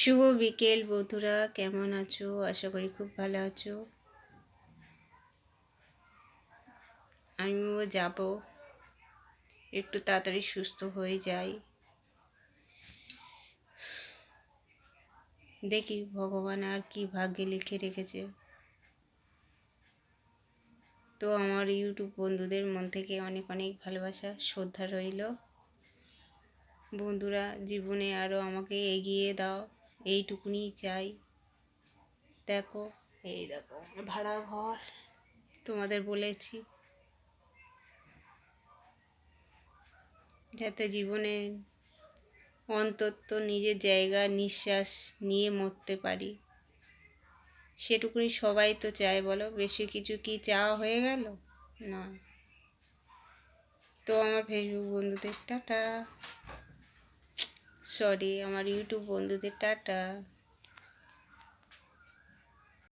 শুভ বিকেল বন্ধুরা, কেমন আছো? আশা করি খুব ভালো আছো। আমিও যাব, একটু তাড়াতাড়ি সুস্থ হয়ে যাই। দেখি ভগবান আর কি ভাগ্যে লিখে রেখেছে। তো আমার ইউটিউব বন্ধুদের মন থেকে অনেক অনেক ভালোবাসা, শ্রদ্ধা রইল। বন্ধুরা, জীবনে আরও আমাকে এগিয়ে দাও, এইটুকুনি চাই। দেখো, এই দেখো ভাড়া ঘর, তোমাদের বলেছি যাতে জীবনে অন্তত নিজের জায়গা নিঃশ্বাস নিয়ে মরতে পারি, সেটুকুনি সবাই তো চায়। বলো, বেশি কিছু কি চাওয়া হয়ে গেল? না। তো আমার ফেসবুক বন্ধুদের টাটা, সরি, আমার ইউটিউব বন্ধুদের টাটা।